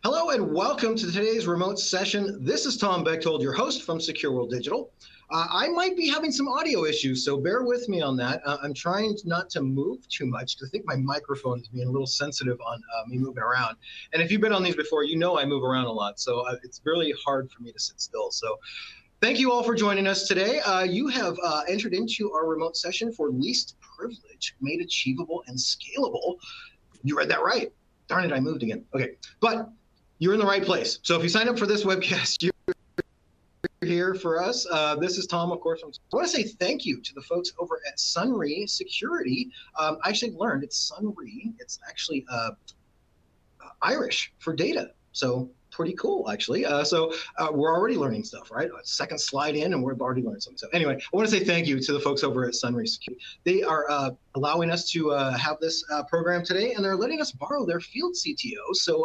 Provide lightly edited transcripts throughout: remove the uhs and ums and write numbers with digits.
Hello and welcome to today's remote session. This is Tom Bechtold, your host from Secure World Digital. I might be having some audio issues, so bear with me on that. I'm trying not to move too much because I think my microphone is being a little sensitive on me moving around. And if you've been on these before, you know I move around a lot, so it's really hard for me to sit still. So thank you all for joining us today. You have entered into our remote session for least privilege, made achievable and scalable. You read that right. Darn it, I moved again. Okay, but you're in the right place. So if you sign up for this webcast, you're here for us. This is Tom, of course. I want to say thank you to the folks over at Sunre Security. I actually learned it's Sunre. It's actually Irish for data. So pretty cool, actually. We're already learning stuff, right? Second slide in, and we've already learned something. So anyway, I want to say thank you to the folks over at Sunre Security. They are allowing us to have this program today, and they're letting us borrow their field CTO. So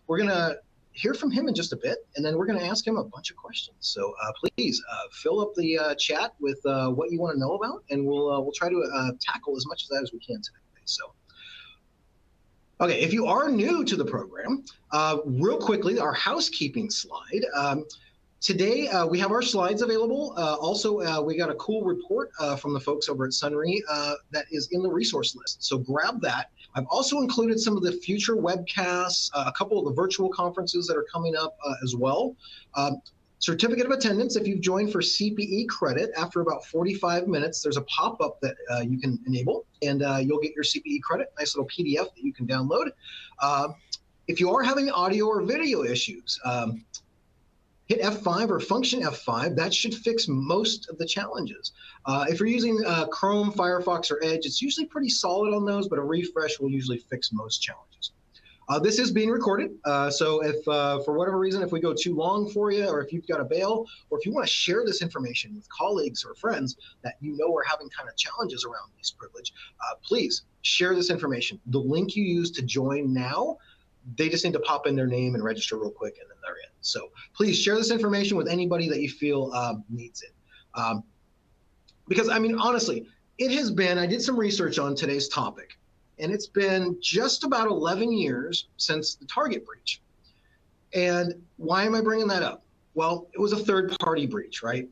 we're going to hear from him in just a bit, and then we're going to ask him a bunch of questions. So please fill up the chat with what you want to know about, and we'll try to tackle as much of that as we can today. So. Okay, if you are new to the program, real quickly, our housekeeping slide. Today, we have our slides available. Also, we got a cool report from the folks over at Sunre that is in the resource list. So grab that. I've also included some of the future webcasts, a couple of the virtual conferences that are coming up as well. Certificate of attendance, if you've joined for CPE credit, after about 45 minutes, there's a pop-up that you can enable, and you'll get your CPE credit, nice little PDF that you can download. If you are having audio or video issues, hit F5 or function F5. That should fix most of the challenges. If you're using Chrome, Firefox, or Edge, it's usually pretty solid on those, but a refresh will usually fix most challenges. This is being recorded, so if for whatever reason, if we go too long for you, or if you've got to bail, or if you want to share this information with colleagues or friends that you know are having kind of challenges around least privilege, please share this information. The link you use to join now, they just need to pop in their name and register real quick, and then they're in. So please share this information with anybody that you feel needs it. Because, I mean, honestly, it has been, I did some research on today's topic, and it's been just about 11 years since the Target breach. And why am I bringing that up? Well, it was a third-party breach, right?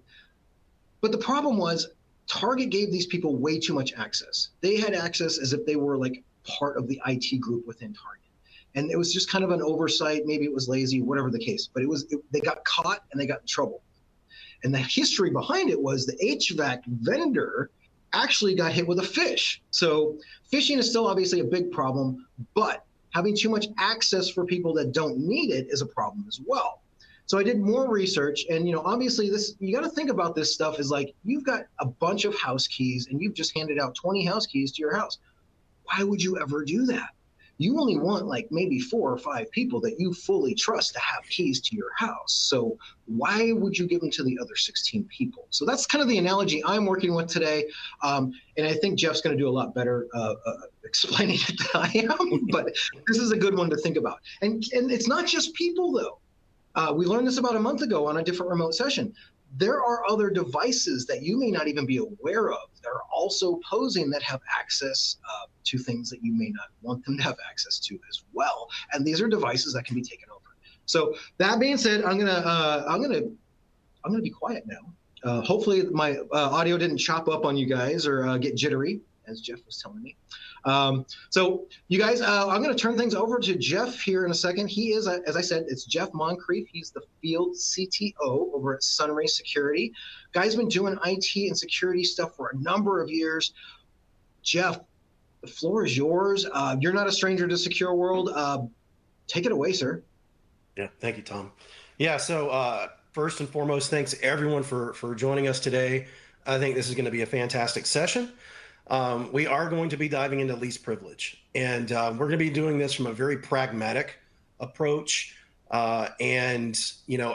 But the problem was Target gave these people way too much access. They had access as if they were like part of the IT group within Target. And it was just kind of an oversight. Maybe it was lazy, whatever the case. But they got caught and they got in trouble. And the history behind it was the HVAC vendor actually got hit with a phish. So phishing is still obviously a big problem, but having too much access for people that don't need it is a problem as well. So I did more research, and obviously you got to think about this stuff is like you've got a bunch of house keys and you've just handed out 20 house keys to your house. Why would you ever do that? You only want like maybe 4 or 5 people that you fully trust to have keys to your house. So why would you give them to the other 16 people? So that's kind of the analogy I'm working with today. And I think Jeff's going to do a lot better explaining it than I am, but this is a good one to think about. And it's not just people though. We learned this about a month ago on a different remote session. There are other devices that you may not even be aware of that are also posing that have access to things that you may not want them to have access to as well. And these are devices that can be taken over. So that being said, I'm gonna be quiet now. Hopefully my audio didn't chop up on you guys or get jittery, as Jeff was telling me. So you guys, I'm going to turn things over to Jeff here in a second. He is, as I said, it's Jeff Moncrief. He's the field CTO over at Sunre Security. Guy's been doing IT and security stuff for a number of years. Jeff, the floor is yours. You're not a stranger to Secure World. Take it away, sir. Yeah, thank you, Tom. Yeah, so first and foremost, thanks everyone for joining us today. I think this is going to be a fantastic session. We are going to be diving into least privilege, and we're going to be doing this from a very pragmatic approach. And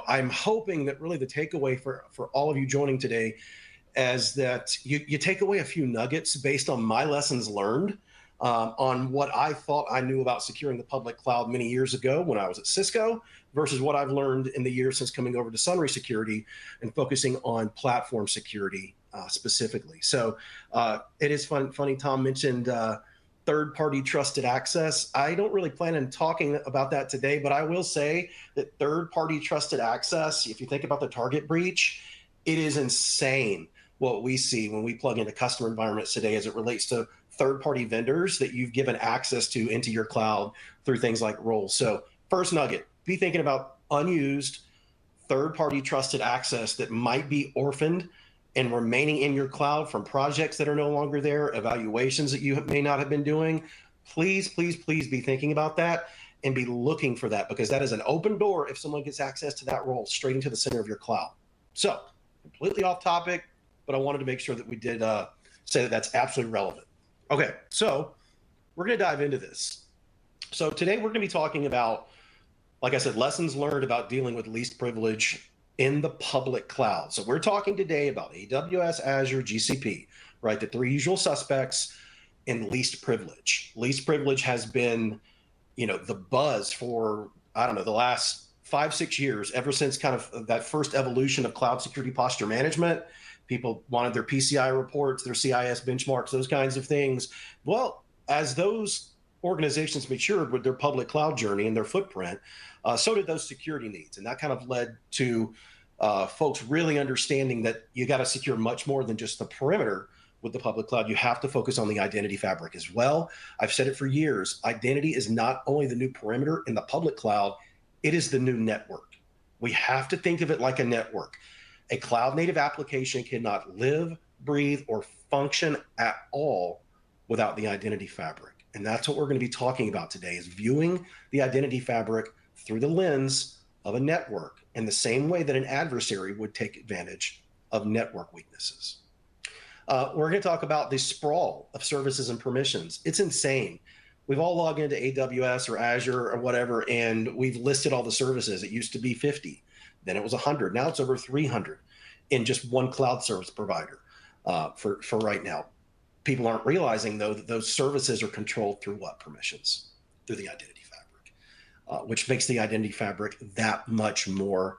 I'm hoping that really the takeaway for all of you joining today is that you take away a few nuggets based on my lessons learned on what I thought I knew about securing the public cloud many years ago when I was at Cisco versus what I've learned in the years since coming over to Sunre Security and focusing on platform security specifically. So it is funny, Tom mentioned third-party trusted access. I don't really plan on talking about that today, but I will say that third-party trusted access, if you think about the target breach, it is insane what we see when we plug into customer environments today as it relates to third-party vendors that you've given access to into your cloud through things like roles. So first nugget, be thinking about unused third-party trusted access that might be orphaned and remaining in your cloud from projects that are no longer there, evaluations that you may not have been doing. Please, please, please be thinking about that and be looking for that, because that is an open door if someone gets access to that role straight into the center of your cloud. So completely off topic, but I wanted to make sure that we did say that that's absolutely relevant. Okay, so we're going to dive into this. So today we're going to be talking about, like I said, lessons learned about dealing with least privilege in the public cloud. So we're talking today about AWS, Azure, GCP, right? The three usual suspects in least privilege. Least privilege has been, the buzz for, I don't know, the last 5-6 years, ever since kind of that first evolution of cloud security posture management. People wanted their PCI reports, their CIS benchmarks, those kinds of things. Well, as those organizations matured with their public cloud journey and their footprint, so did those security needs. And that kind of led to folks really understanding that you got to secure much more than just the perimeter with the public cloud. You have to focus on the identity fabric as well. I've said it for years. Identity is not only the new perimeter in the public cloud, it is the new network. We have to think of it like a network. A cloud native application cannot live, breathe, or function at all without the identity fabric. And that's what we're going to be talking about today, is viewing the identity fabric through the lens of a network, in the same way that an adversary would take advantage of network weaknesses. We're going to talk about the sprawl of services and permissions. It's insane. We've all logged into AWS or Azure or whatever, and we've listed all the services. It used to be 50, then it was 100. Now it's over 300 in just one cloud service provider for right now. People aren't realizing, though, that those services are controlled through what permissions? Through the identity fabric, which makes the identity fabric that much more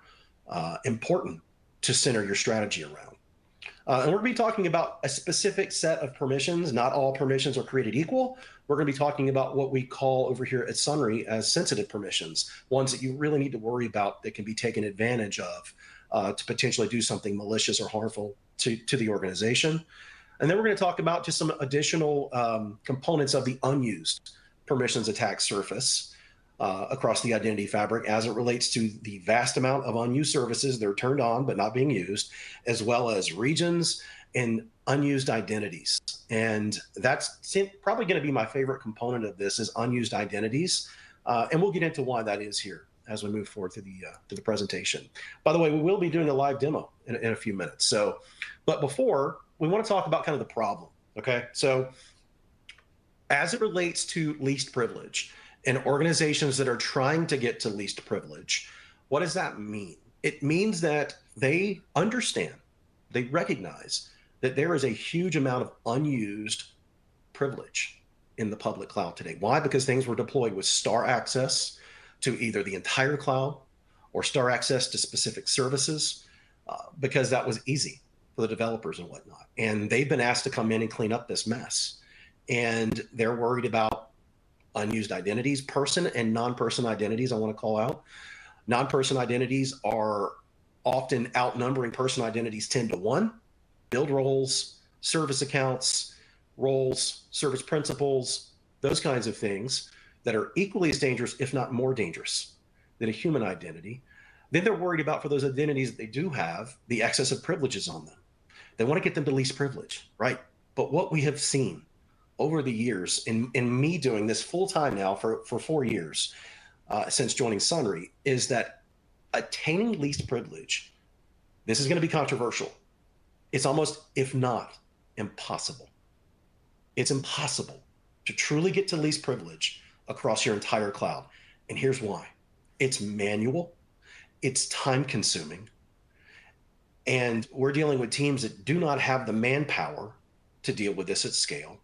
important to center your strategy around. And we're going to be talking about a specific set of permissions. Not all permissions are created equal. We're going to be talking about what we call over here at Sunry as sensitive permissions, ones that you really need to worry about that can be taken advantage of to potentially do something malicious or harmful to the organization. And then we're going to talk about just some additional components of the unused permissions attack surface across the identity fabric as it relates to the vast amount of unused services that are turned on but not being used, as well as regions and unused identities. And that's probably going to be my favorite component of this, is unused identities. And we'll get into why that is here as we move forward through the presentation. By the way, we will be doing a live demo in a few minutes. So, but before, we want to talk about kind of the problem, okay? So as it relates to least privilege and organizations that are trying to get to least privilege, what does that mean? It means that they understand, they recognize that there is a huge amount of unused privilege in the public cloud today. Why? Because things were deployed with star access to either the entire cloud or star access to specific services, because that was easy for the developers and whatnot. And they've been asked to come in and clean up this mess. And they're worried about unused identities, person and non-person identities. I want to call out. Non-person identities are often outnumbering person identities 10-to-1. Build roles, service accounts, roles, service principals, those kinds of things that are equally as dangerous, if not more dangerous, than a human identity. Then they're worried about, for those identities that they do have, the excess of privileges on them. They want to get them to least privilege, right? But what we have seen over the years, in me doing this full time now for 4 years since joining Sunry, is that attaining least privilege, this is going to be controversial. It's almost, if not, impossible. It's impossible to truly get to least privilege across your entire cloud. And here's why. It's manual, it's time consuming, and we're dealing with teams that do not have the manpower to deal with this at scale.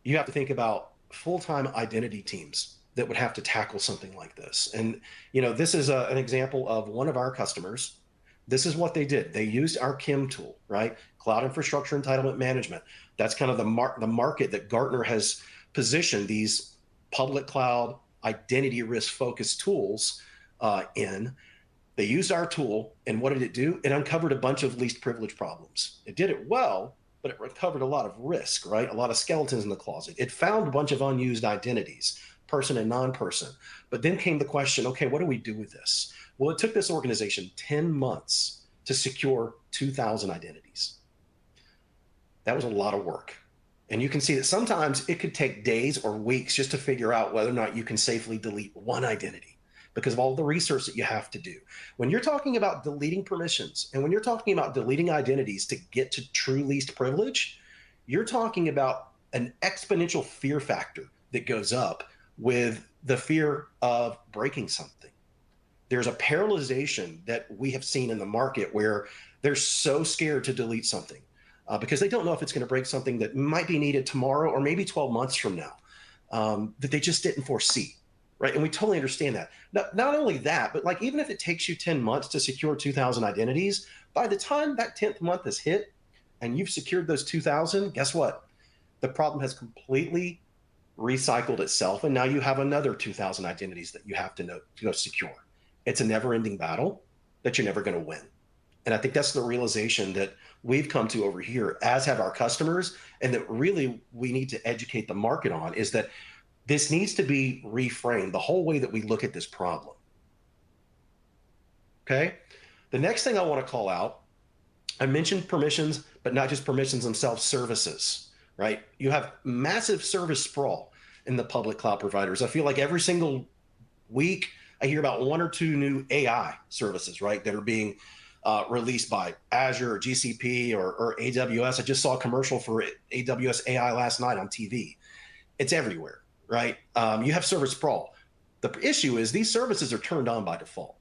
You have to think about full-time identity teams that would have to tackle something like this. And this is an example of one of our customers. This is what they did. They used our CIM tool, right? Cloud Infrastructure Entitlement Management. That's kind of the market that Gartner has position these public cloud identity risk focused tools in. They used our tool, and what did it do? It uncovered a bunch of least privilege problems. It did it well, but it uncovered a lot of risk, right? A lot of skeletons in the closet. It found a bunch of unused identities, person and non-person. But then came the question, okay, what do we do with this? Well, it took this organization 10 months to secure 2,000 identities. That was a lot of work. And you can see that sometimes it could take days or weeks just to figure out whether or not you can safely delete one identity because of all the research that you have to do. When you're talking about deleting permissions and when you're talking about deleting identities to get to true least privilege, you're talking about an exponential fear factor that goes up with the fear of breaking something. There's a paralyzation that we have seen in the market where they're so scared to delete something because they don't know if it's going to break something that might be needed tomorrow or maybe 12 months from now that they just didn't foresee. Right. And we totally understand that. Not only that, but like even if it takes you 10 months to secure 2,000 identities, by the time that 10th month is hit and you've secured those 2,000, guess what? The problem has completely recycled itself. And now you have another 2,000 identities that you have to go secure. It's a never ending battle that you're never going to win. And I think that's the realization that we've come to over here, as have our customers, and that really we need to educate the market on is that this needs to be reframed, the whole way that we look at this problem. Okay? The next thing I want to call out, I mentioned permissions, but not just permissions themselves, services, right? You have massive service sprawl in the public cloud providers. I feel like every single week I hear about one or two new AI services, right, that are being released by Azure or GCP or AWS. I just saw a commercial for AWS AI last night on TV. It's everywhere. Right? You have service sprawl. The issue is these services are turned on by default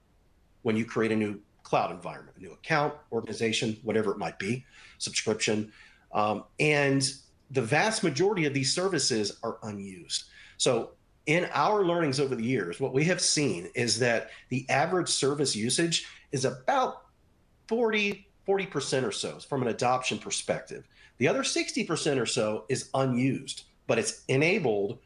when you create a new cloud environment, a new account, organization, whatever it might be, subscription. And the vast majority of these services are unused. So in our learnings over the years, what we have seen is that the average service usage is about 40% or so from an adoption perspective. The other 60% or so is unused, but it's enabled,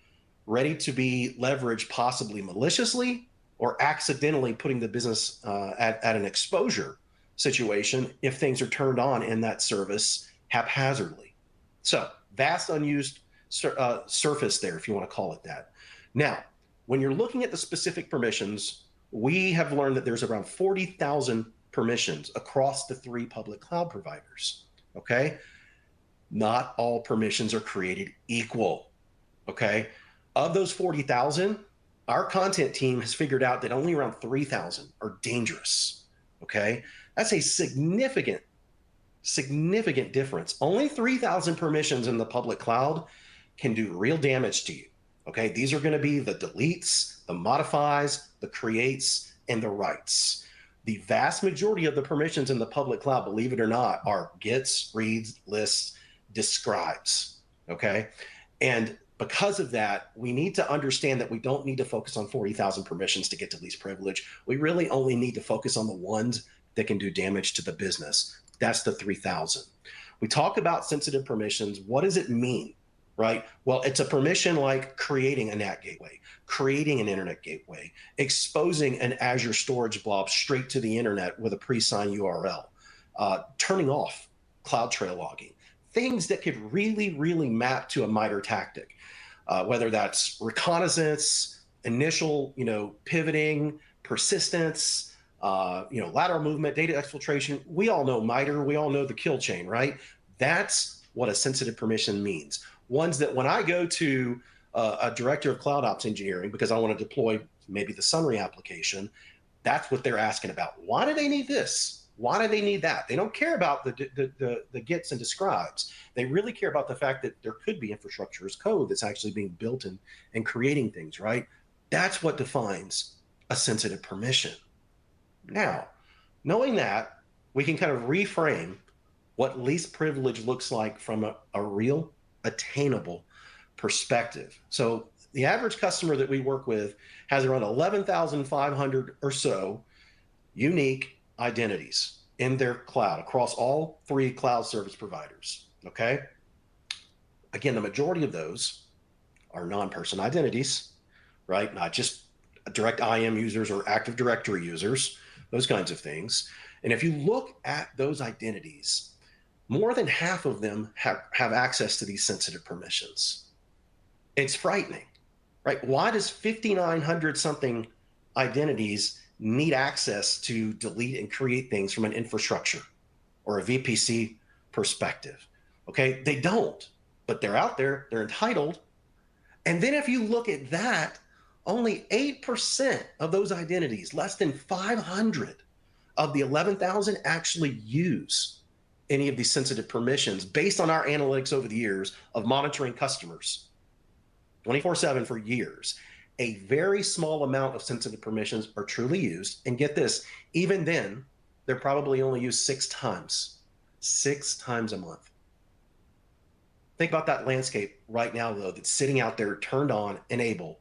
ready to be leveraged possibly maliciously or accidentally putting the business at an exposure situation if things are turned on in that service haphazardly. So vast unused surface there, if you want to call it that. Now, when you're looking at the specific permissions, we have learned that there's around 40,000 permissions across the 3 public cloud providers, okay? Not all permissions are created equal, okay? Of those 40,000, our content team has figured out that only around 3,000 are dangerous, okay? That's a significant difference. Only 3,000 permissions in the public cloud can do real damage to you, okay? These are gonna be the deletes, the modifies, the creates, and the writes. The vast majority of the permissions in the public cloud, believe it or not, are gets, reads, lists, describes, okay? And because of that, we need to understand that we don't need to focus on 40,000 permissions to get to least privilege. We really only need to focus on the ones that can do damage to the business. That's the 3,000. We talk about sensitive permissions. What does it mean, right? Well, it's a permission like creating a NAT gateway, creating an internet gateway, exposing an Azure storage blob straight to the internet with a pre-signed URL, turning off CloudTrail logging, things that could really, really map to a MITRE tactic. Whether that's reconnaissance, initial, pivoting, persistence, lateral movement, data exfiltration. We all know MITRE. We all know the kill chain, right? That's what a sensitive permission means. Ones that when I go to a director of cloud ops engineering, because I want to deploy maybe the Sunry application, that's what they're asking about. Why do they need this? Why do they need that? They don't care about the gets and describes. They really care about the fact that there could be infrastructure as code that's actually being built and creating things, right? That's what defines a sensitive permission. Now, knowing that, we can kind of reframe what least privilege looks like from a real attainable perspective. So the average customer that we work with has around 11,500 or so unique identities in their cloud across all 3 cloud service providers, okay? Again, the majority of those are non-person identities, right? Not just direct IAM users or Active Directory users, those kinds of things. And if you look at those identities, more than half of them have access to these sensitive permissions. It's frightening, right? Why does 5,900 something identities need access to delete and create things from an infrastructure or a VPC perspective? Okay, they don't, but they're out there, they're entitled. And then if you look at that, only 8% of those identities, less than 500 of the 11,000 actually use any of these sensitive permissions based on our analytics over the years of monitoring customers 24/7 for years. A very small amount of sensitive permissions are truly used. And get this, even then, they're probably only used 6 times a month. Think about that landscape right now, though, that's sitting out there, turned on, enabled,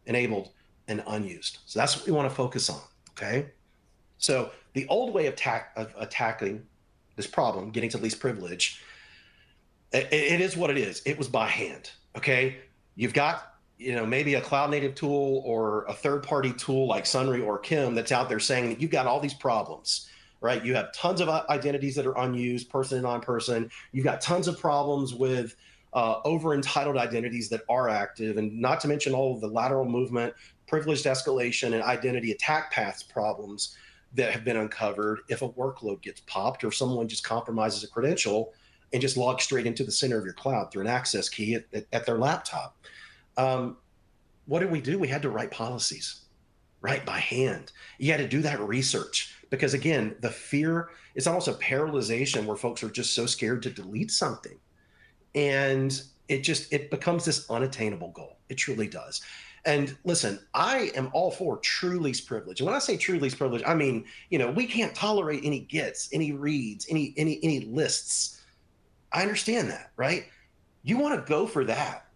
and unused. So that's what we want to focus on, okay? So the old way of attacking this problem, getting to least privilege, it is what it is. It was by hand, okay? You've got, maybe a cloud native tool or a third-party tool like Sunry or Kim that's out there saying that you've got all these problems, right? You have tons of identities that are unused, person and non-person. You've got tons of problems with over-entitled identities that are active, and not to mention all of the lateral movement, privileged escalation, and identity attack paths problems that have been uncovered if a workload gets popped or someone just compromises a credential and just logs straight into the center of your cloud through an access key at their laptop. What did we do? We had to write policies, right, by hand. You had to do that research because, again, the fear is almost a paralyzation where folks are just so scared to delete something. And it becomes this unattainable goal. It truly does. And listen, I am all for true least privilege. And when I say true least privilege, I mean, we can't tolerate any gets, any reads, any lists. I understand that, right? You want to go for that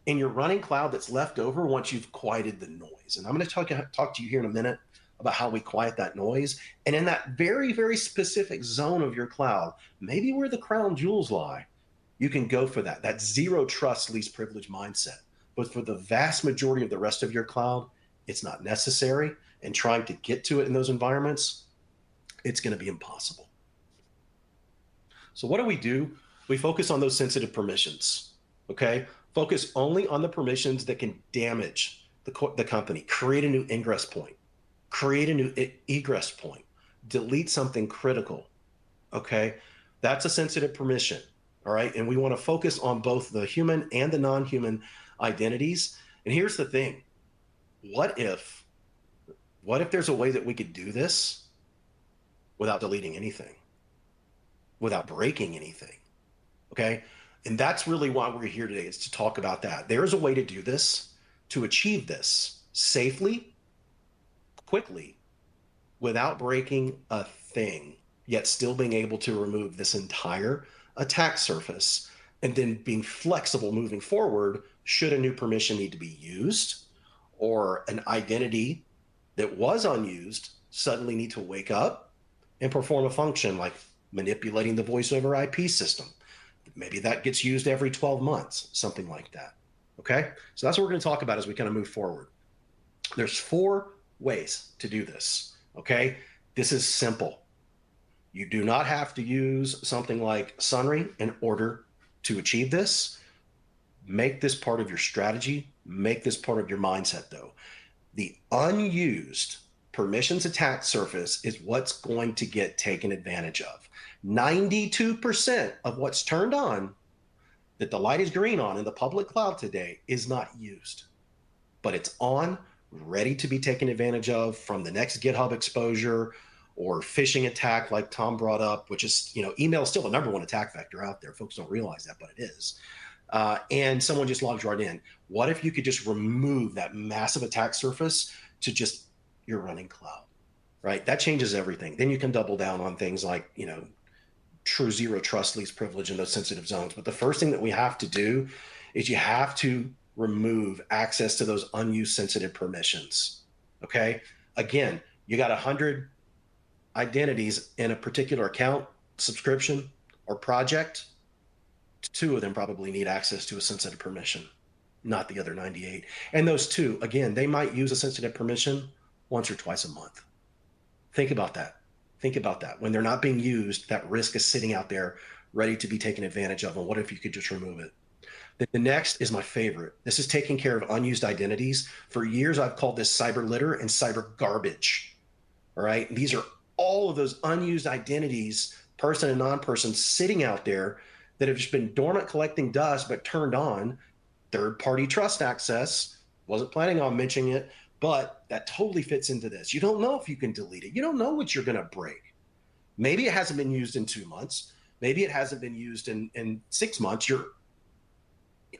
in your running cloud that's left over once you've quieted the noise. And I'm going to talk to you here in a minute about how we quiet that noise. And in that very, very specific zone of your cloud, maybe where the crown jewels lie, you can go for that zero trust, least privilege mindset. But for the vast majority of the rest of your cloud, it's not necessary. And trying to get to it in those environments, it's going to be impossible. So what do? We focus on those sensitive permissions, okay? Focus only on the permissions that can damage the company. Create a new ingress point. Create a new egress point. Delete something critical, okay? That's a sensitive permission, all right? And we want to focus on both the human and the non-human identities. And here's the thing. What if there's a way that we could do this without deleting anything, without breaking anything, okay? And that's really why we're here today, is to talk about that. There is a way to do this, to achieve this safely, quickly, without breaking a thing, yet still being able to remove this entire attack surface and then being flexible moving forward should a new permission need to be used or an identity that was unused suddenly need to wake up and perform a function like manipulating the voice over IP system. Maybe that gets used every 12 months, something like that. Okay, so that's what we're going to talk about as we kind of move forward. There's 4 ways to do this. Okay, this is simple. You do not have to use something like Sunry in order to achieve this. Make this part of your strategy. Make this part of your mindset, though. The unused permissions attack surface is what's going to get taken advantage of. 92% of what's turned on, that the light is green on in the public cloud today, is not used. But it's on, ready to be taken advantage of from the next GitHub exposure or phishing attack like Tom brought up, which is, email is still the #1 attack vector out there. Folks don't realize that, but it is. And someone just logs right in. What if you could just remove that massive attack surface to just your running cloud, right? That changes everything. Then you can double down on things like, true zero trust, least privilege in those sensitive zones. But the first thing that we have to do is you have to remove access to those unused sensitive permissions, okay? Again, you got 100 identities in a particular account, subscription, or project. 2 of them probably need access to a sensitive permission. not the other 98. And those two, again, they might use a sensitive permission once or twice a month. Think about that. Think about that. When they're not being used, that risk is sitting out there ready to be taken advantage of. And what if you could just remove it? The next is my favorite. This is taking care of unused identities. For years, I've called this cyber litter and cyber garbage. All right. These are all of those unused identities, person and non-person, sitting out there that have just been dormant, collecting dust, but turned on. Third-party trust access. Wasn't planning on mentioning it, but that totally fits into this. You don't know if you can delete it. You don't know what you're going to break. Maybe it hasn't been used in 2 months. Maybe it hasn't been used in 6 months. Your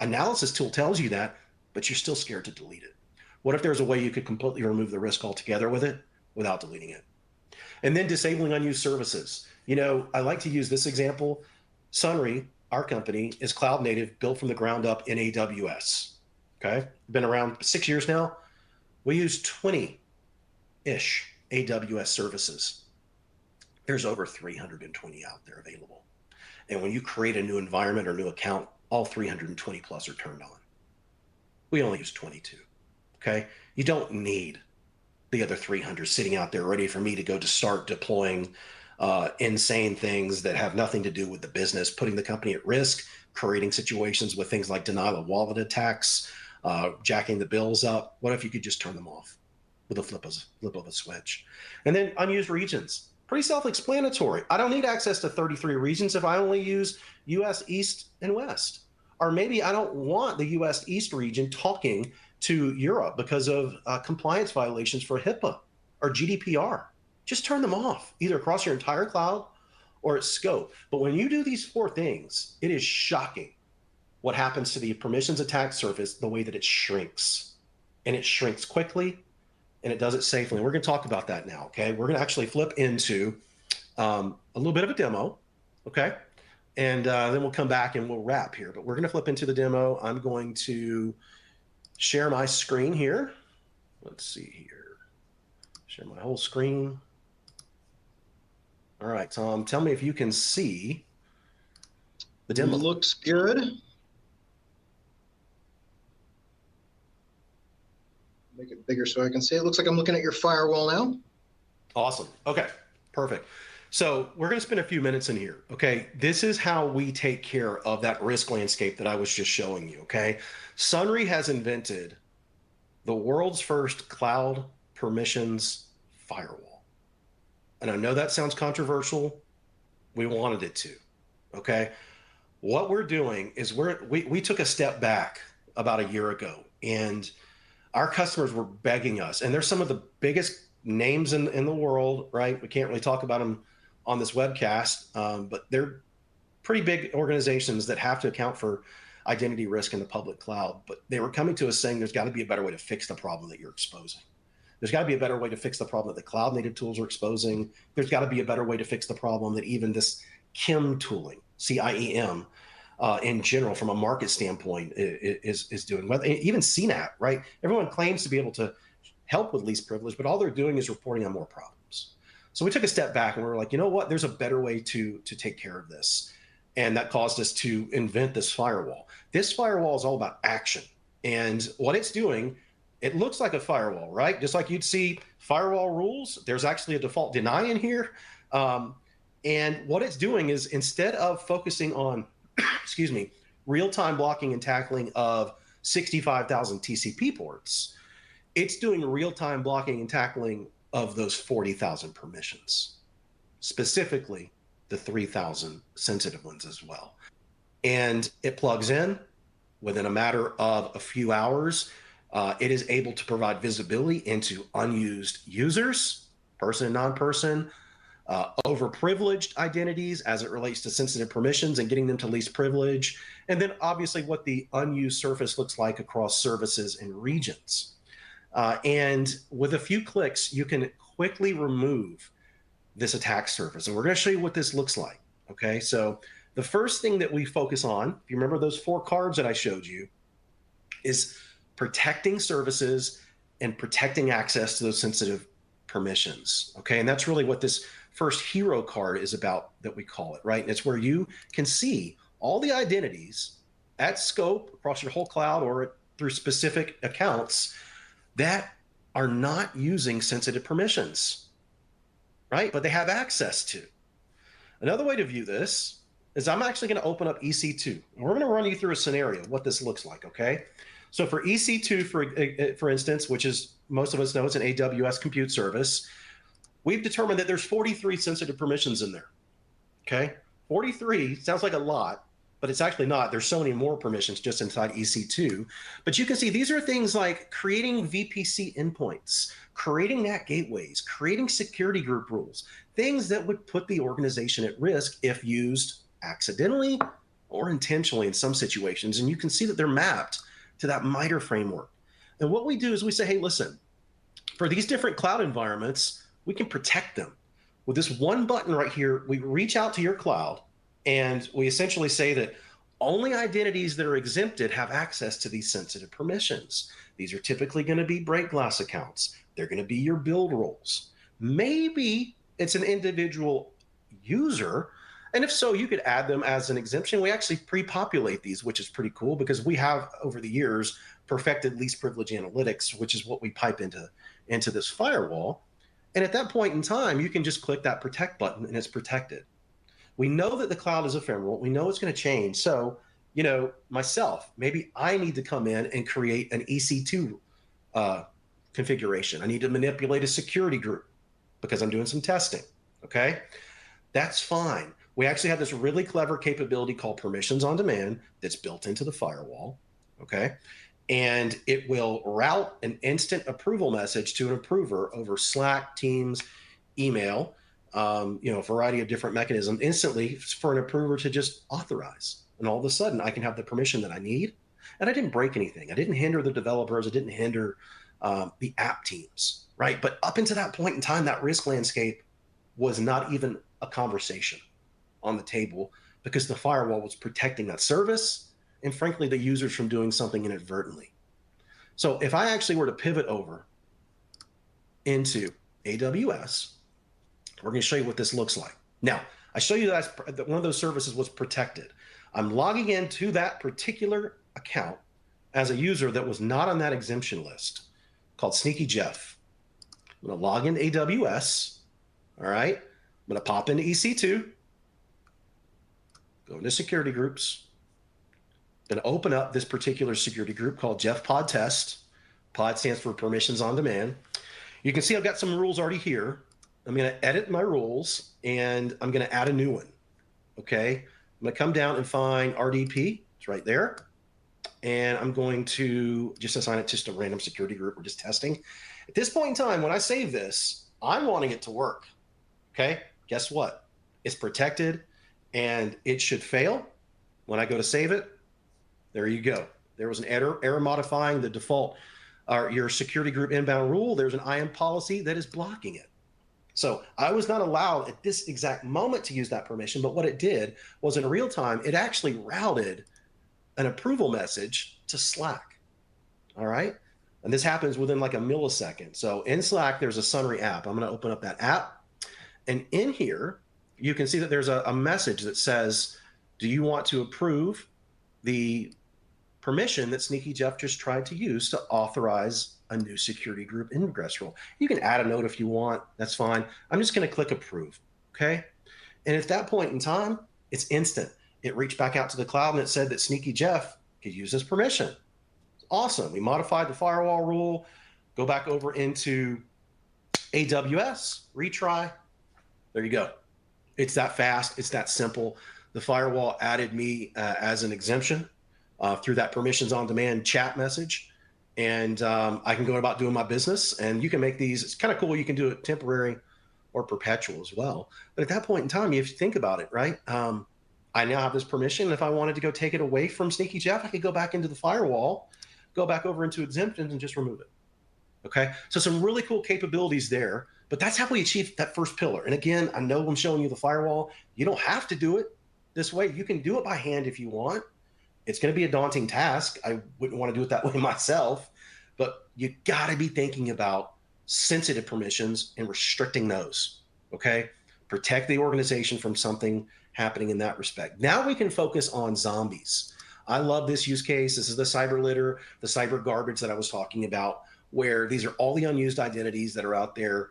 analysis tool tells you that, but you're still scared to delete it. What if there's a way you could completely remove the risk altogether with it without deleting it? And then disabling unused services. You know, I like to use this example. Sunry, our company, is cloud native, built from the ground up in AWS. Okay, been around 6 years now. We use 20-ish AWS services. There's over 320 out there available. And when you create a new environment or new account, all 320 plus are turned on. We only use 22. Okay, you don't need the other 300 sitting out there ready for me to go to start deploying insane things that have nothing to do with the business, putting the company at risk, creating situations with things like denial of wallet attacks, jacking the bills up. What if you could just turn them off with a flip of a switch? And then unused regions, pretty self-explanatory. I don't need access to 33 regions if I only use US East and West. Or maybe I don't want the US East region talking to Europe because of compliance violations for HIPAA or GDPR. Just turn them off, either across your entire cloud or at scope. But when you do these 4 things, it is shocking what happens to the permissions attack surface, the way that it shrinks. And it shrinks quickly, and it does it safely. And we're going to talk about that now, okay? We're going to actually flip into a little bit of a demo, okay? And then we'll come back and we'll wrap here. But we're going to flip into the demo. I'm going to share my screen here. Let's see here. Share my whole screen. All right, Tom, tell me if you can see the demo. Looks good. Make it bigger so I can see. It looks like I'm looking at your firewall now. Awesome. Okay, perfect. So we're going to spend a few minutes in here. Okay, this is how we take care of that risk landscape that I was just showing you. Okay, Sunry has invented the world's first cloud permissions firewall. And I know that sounds controversial. We wanted it to. Okay, what we're doing is we took a step back about a year ago, and our customers were begging us, and they're some of the biggest names in the world, right? We can't really talk about them on this webcast, but they're pretty big organizations that have to account for identity risk in the public cloud. But they were coming to us saying there's got to be a better way to fix the problem that you're exposing. There's got to be a better way to fix the problem that the cloud native tools are exposing. There's got to be a better way to fix the problem that even this CIEM tooling, CIEM, in general, from a market standpoint, is doing. Even CNAP, right? Everyone claims to be able to help with least privilege, but all they're doing is reporting on more problems. So we took a step back and we were like, you know what? There's a better way to take care of this. And that caused us to invent this firewall. This firewall is all about action. And what it's doing, it looks like a firewall, right? Just like you'd see firewall rules, there's actually a default deny in here. And what it's doing is, instead of focusing on, excuse me, real-time blocking and tackling of 65,000 TCP ports, it's doing real-time blocking and tackling of those 40,000 permissions, specifically the 3,000 sensitive ones as well. And it plugs in within a matter of a few hours. It is able to provide visibility into unused users, person and non-person, overprivileged identities as it relates to sensitive permissions and getting them to least privilege, and then obviously what the unused surface looks like across services and regions. And with a few clicks, you can quickly remove this attack surface. And we're going to show you what this looks like. Okay, so the first thing that we focus on, if you remember those 4 cards that I showed you, is protecting services and protecting access to those sensitive permissions. Okay, and that's really what this first hero card is about, that we call it, right? And it's where you can see all the identities at scope across your whole cloud or at through specific accounts that are not using sensitive permissions, right? But they have access to. Another way to view this is I'm actually going to open up EC2. And we're going to run you through a scenario of what this looks like, okay? So for EC2, for instance, which is most of us know it's an AWS compute service, we've determined that there's 43 sensitive permissions in there, okay? 43 sounds like a lot, but it's actually not. There's so many more permissions just inside EC2. But you can see these are things like creating VPC endpoints, creating NAT gateways, creating security group rules, things that would put the organization at risk if used accidentally or intentionally in some situations. And you can see that they're mapped to that MITRE framework. And what we do is we say, hey, listen, for these different cloud environments, we can protect them. With this one button right here, we reach out to your cloud and we essentially say that only identities that are exempted have access to these sensitive permissions. These are typically going to be break glass accounts. They're going to be your build roles. Maybe it's an individual user. And if so, you could add them as an exemption. We actually pre-populate these, which is pretty cool because we have, over the years, perfected least privilege analytics, which is what we pipe into this firewall. And at that point in time, you can just click that protect button and it's protected. We know that the cloud is ephemeral. We know it's going to change. So, you know, myself, maybe I need to come in and create an EC2 configuration. I need to manipulate a security group because I'm doing some testing, okay? That's fine. We actually have this really clever capability called permissions on demand that's built into the firewall, okay? And it will route an instant approval message to an approver over Slack, Teams, email, you know, a variety of different mechanisms instantly for an approver to just authorize. And all of a sudden I can have the permission that I need. And I didn't break anything. I didn't hinder the developers. I didn't hinder the app teams, right? But up until that point in time, that risk landscape was not even a conversation on the table because the firewall was protecting that service and frankly, the users from doing something inadvertently. So if I actually were to pivot over into AWS, we're going to show you what this looks like. Now, I show you that one of those services was protected. I'm logging into that particular account as a user that was not on that exemption list called Sneaky Jeff. I'm going to log into AWS. All right. I'm going to pop into EC2, go into security groups. Going to open up this particular security group called Jeff Pod Test. Pod stands for permissions on demand. You can see I've got some rules already here. I'm going to edit my rules and I'm going to add a new one. Okay. I'm going to come down and find RDP. It's right there. And I'm going to just assign it to just a random security group. We're just testing. At this point in time, when I save this, I'm wanting it to work. Okay. Guess what? It's protected and it should fail. When I go to save it, there you go. There was an error modifying the default or your security group inbound rule. There's an IAM policy that is blocking it. So I was not allowed at this exact moment to use that permission, but what it did was in real time, it actually routed an approval message to Slack. All right. And this happens within like a millisecond. So in Slack, there's a Sunry app. I'm going to open up that app. And in here, you can see that there's a message that says, do you want to approve the permission that Sneaky Jeff just tried to use to authorize a new security group ingress rule? You can add a note if you want. That's fine. I'm just going to click approve. Okay. And at that point in time, it's instant. It reached back out to the cloud and it said that Sneaky Jeff could use this permission. Awesome. We modified the firewall rule, go back over into AWS, retry. There you go. It's that fast. It's that simple. The firewall added me as an exemption through that permissions on demand chat message. And I can go about doing my business and you can make these, it's kind of cool. You can do it temporary or perpetual as well. But at that point in time, you have to think about it, right? I now have this permission. If I wanted to go take it away from Sneaky Jeff, I could go back into the firewall, go back over into exemptions and just remove it. Okay. So some really cool capabilities there, but that's how we achieve that first pillar. And again, I know I'm showing you the firewall. You don't have to do it this way. You can do it by hand if you want. It's going to be a daunting task. I wouldn't want to do it that way myself, but you got to be thinking about sensitive permissions and restricting those. Okay. Protect the organization from something happening in that respect. Now we can focus on zombies. I love this use case. This is the cyber litter, the cyber garbage that I was talking about, where these are all the unused identities that are out there,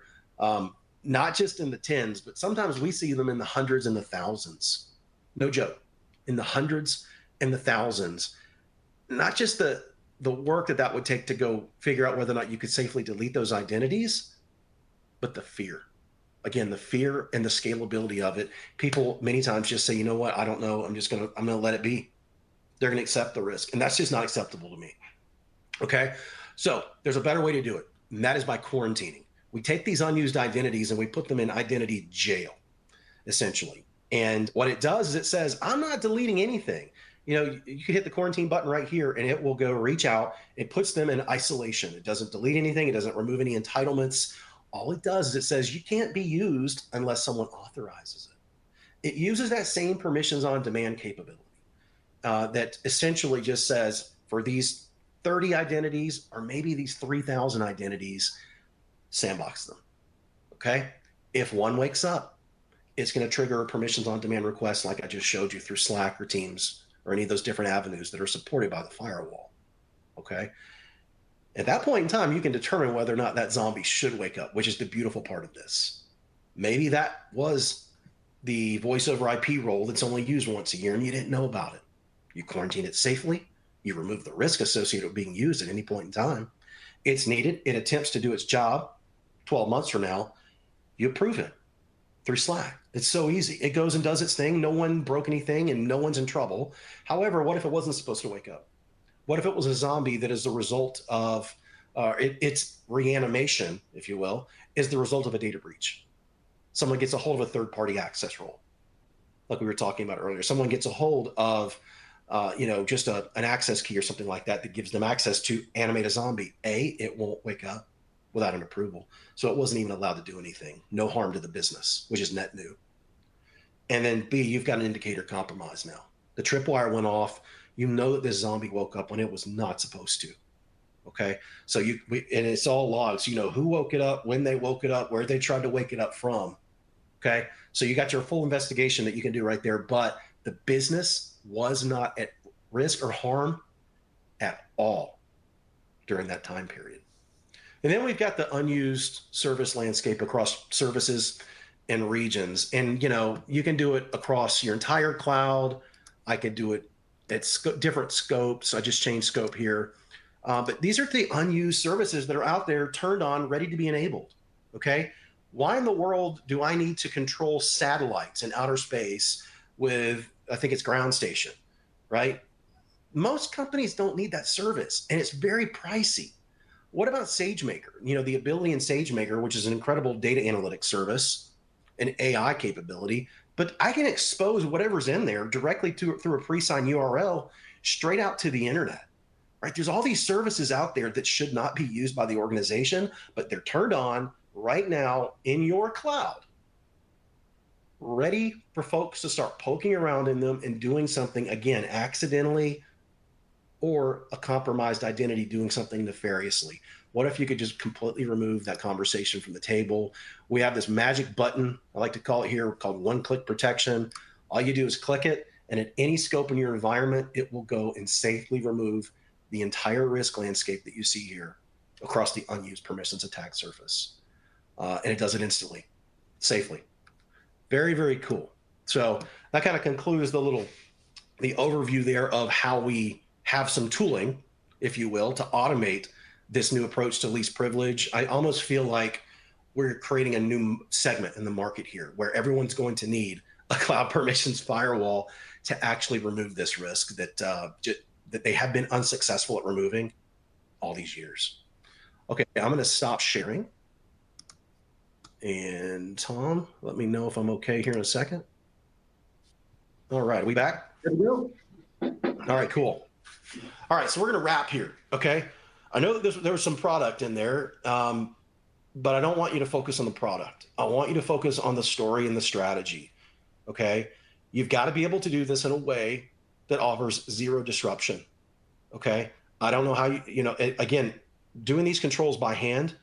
not just in the tens, but sometimes we see them in the hundreds and the thousands. No joke, in the hundreds and the thousands. Not just the work that would take to go figure out whether or not you could safely delete those identities, but the fear. Again, the fear and the scalability of it. People many times just say, you know what, I don't know, I'm gonna let it be. They're gonna accept the risk. And that's just not acceptable to me. Okay. So there's a better way to do it, and that is by quarantining. We take these unused identities and we put them in identity jail, essentially. And what it does is it says, I'm not deleting anything. You know, you can hit the quarantine button right here and it will go reach out. It puts them in isolation. It doesn't delete anything. It doesn't remove any entitlements. All it does is it says you can't be used unless someone authorizes it. It uses that same permissions on demand capability that essentially just says for these 30 identities or maybe these 3,000 identities, sandbox them. Okay. If one wakes up, it's going to trigger a permissions on demand request like I just showed you through Slack or Teams or any of those different avenues that are supported by the firewall. Okay. At that point in time, you can determine whether or not that zombie should wake up, which is the beautiful part of this. Maybe that was the voice over IP role that's only used once a year and you didn't know about it. You quarantine it safely. You remove the risk associated with being used at any point in time. It's needed. It attempts to do its job 12 months from now. You approve it through Slack. It's so easy. It goes and does its thing. No one broke anything and no one's in trouble. However, what if it wasn't supposed to wake up? What if it was a zombie that is the result of its reanimation, if you will, is the result of a data breach? Someone gets a hold of a third-party access role, like we were talking about earlier. Someone gets a hold of, just an access key or something like that that gives them access to animate a zombie. A, it won't wake up without an approval. So it wasn't even allowed to do anything. No harm to the business, which is net new. And then B, you've got an indicator compromise now. The tripwire went off. You know that this zombie woke up when it was not supposed to. Okay. So and it's all logs. You know who woke it up, when they woke it up, where they tried to wake it up from. Okay. So you got your full investigation that you can do right there, but the business was not at risk or harm at all during that time period. And then we've got the unused service landscape across services and regions. And, you can do it across your entire cloud. I could do it at different scopes. I just changed scope here. But these are the unused services that are out there, turned on, ready to be enabled. Okay. Why in the world do I need to control satellites in outer space with, I think it's ground station, right? Most companies don't need that service and it's very pricey. What about SageMaker? The ability in SageMaker, which is an incredible data analytics service, an AI capability, but I can expose whatever's in there directly through a pre-signed URL straight out to the internet, right? There's all these services out there that should not be used by the organization, but they're turned on right now in your cloud, ready for folks to start poking around in them and doing something, again, accidentally, or a compromised identity doing something nefariously. What if you could just completely remove that conversation from the table? We have this magic button, I like to call it here, called one-click protection. All you do is click it, and at any scope in your environment, it will go and safely remove the entire risk landscape that you see here across the unused permissions attack surface. And it does it instantly, safely. Very, very cool. So that kind of concludes the overview there of how we have some tooling, if you will, to automate this new approach to least privilege. I almost feel like we're creating a new segment in the market here where everyone's going to need a cloud permissions firewall to actually remove this risk that they have been unsuccessful at removing all these years. Okay, I'm going to stop sharing. And Tom, let me know if I'm okay here in a second. All right, are we back? There we go. All right, cool. All right, so we're going to wrap here, okay? I know that there was some product in there, but I don't want you to focus on the product. I want you to focus on the story and the strategy, okay? You've got to be able to do this in a way that offers zero disruption, okay? I don't know how again, doing these controls by hand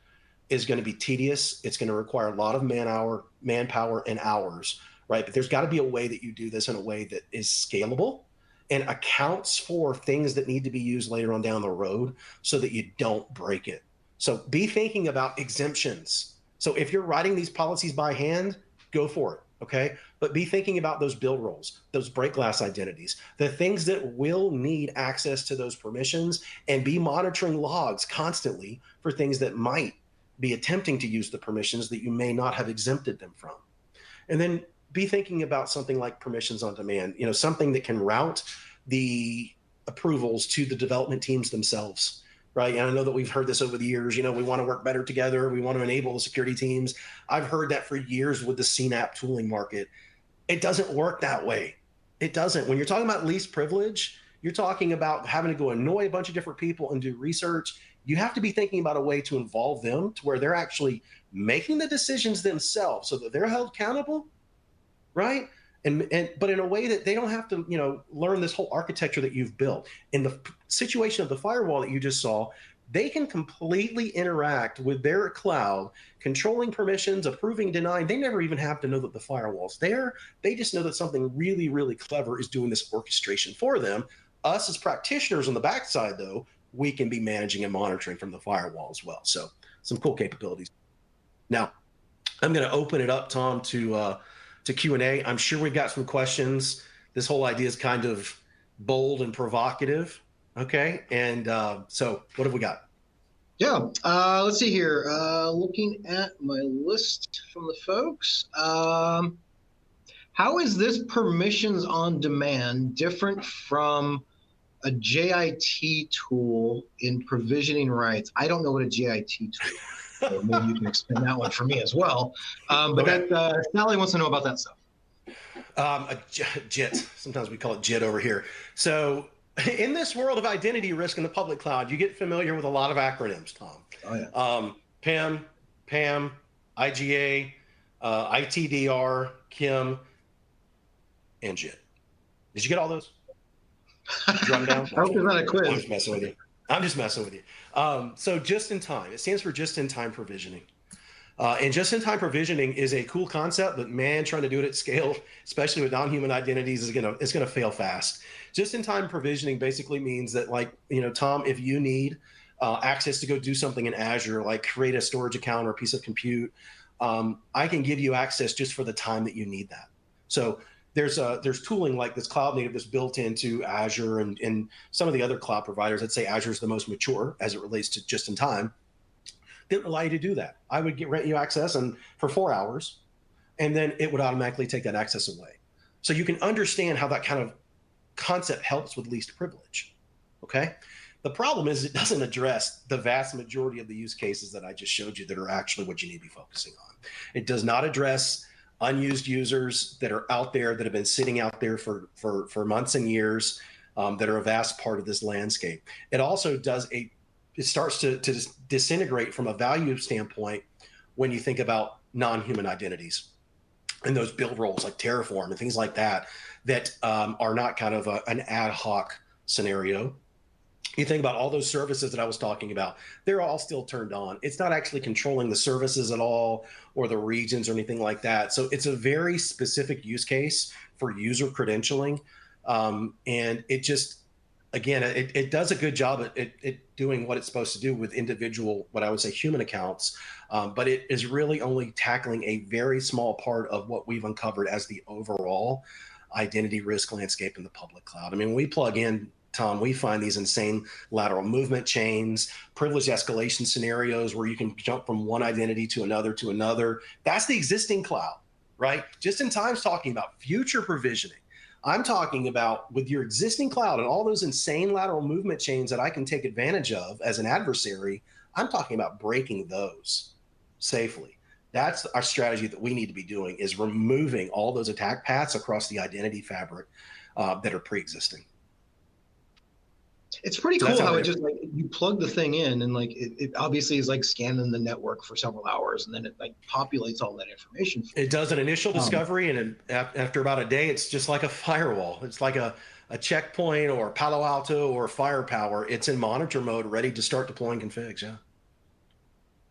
is going to be tedious. It's going to require a lot of manpower and hours, right? But there's got to be a way that you do this in a way that is scalable and accounts for things that need to be used later on down the road so that you don't break it. So be thinking about exemptions. So if you're writing these policies by hand, go for it, okay? But be thinking about those build roles, those break glass identities, the things that will need access to those permissions, and be monitoring logs constantly for things that might be attempting to use the permissions that you may not have exempted them from. And then be thinking about something like permissions on demand, something that can route the approvals to the development teams themselves, right? And I know that we've heard this over the years, we want to work better together. We want to enable the security teams. I've heard that for years with the CNAPP tooling market. It doesn't work that way. It doesn't. When you're talking about least privilege, you're talking about having to go annoy a bunch of different people and do research. You have to be thinking about a way to involve them to where they're actually making the decisions themselves so that they're held accountable, right? But in a way that they don't have to, learn this whole architecture that you've built. In the situation of the firewall that you just saw, they can completely interact with their cloud, controlling permissions, approving, denying. They never even have to know that the firewall's there. They just know that something really, really clever is doing this orchestration for them. Us as practitioners on the backside, though, we can be managing and monitoring from the firewall as well. So some cool capabilities. Now, I'm going to open it up, Tom, to Q&A. I'm sure we've got some questions. This whole idea is kind of bold and provocative. Okay. And so what have we got? Yeah. Let's see here. Looking at my list from the folks. How is this permissions on demand different from a JIT tool in provisioning rights? I don't know what a JIT tool is. So maybe you can explain that one for me as well. But okay. Sally wants to know about that stuff. A JIT. Sometimes we call it JIT over here. So in this world of identity risk in the public cloud, you get familiar with a lot of acronyms, Tom. Oh, yeah. PIM, PAM, IGA, ITDR, KIM, and JIT. Did you get all those? Did you run them down? I hope there's not a quiz. I'm just messing with you. So just in time, it stands for just in time provisioning. And just in time provisioning is a cool concept, but man, trying to do it at scale, especially with non-human identities, it's gonna fail fast. Just in time provisioning basically means that, like, Tom, if you need access to go do something in Azure, like create a storage account or a piece of compute, I can give you access just for the time that you need that. So there's tooling like this cloud native that's built into Azure and some of the other cloud providers. I'd say Azure is the most mature as it relates to just in time. That allow you to do that. I would rent you access for 4 hours, and then it would automatically take that access away. So you can understand how that kind of concept helps with least privilege. Okay. The problem is it doesn't address the vast majority of the use cases that I just showed you that are actually what you need to be focusing on. It does not address unused users that are out there that have been sitting out there for months and years, that are a vast part of this landscape. It also it starts to disintegrate from a value standpoint when you think about non-human identities and those build roles like Terraform and things like that are not kind of an ad hoc scenario. You think about all those services that I was talking about, they're all still turned on. It's not actually controlling the services at all or the regions or anything like that. So it's a very specific use case for user credentialing. And it just, again, it does a good job at doing what it's supposed to do with individual, what I would say human accounts. But it is really only tackling a very small part of what we've uncovered as the overall identity risk landscape in the public cloud. I mean, when we plug in, Tom, we find these insane lateral movement chains, privilege escalation scenarios where you can jump from one identity to another. That's the existing cloud, right? Just in time's talking about future provisioning. I'm talking about with your existing cloud and all those insane lateral movement chains that I can take advantage of as an adversary. I'm talking about breaking those safely. That's our strategy that we need to be doing, is removing all those attack paths across the identity fabric that are pre-existing. It's pretty cool how it just, like, you plug the thing in and, like, it obviously is like scanning the network for several hours, and then it, like, populates all that information. It does an initial discovery, and after about a day, it's just like a firewall. It's like a checkpoint or Palo Alto or Firepower. It's in monitor mode, ready to start deploying configs. Yeah.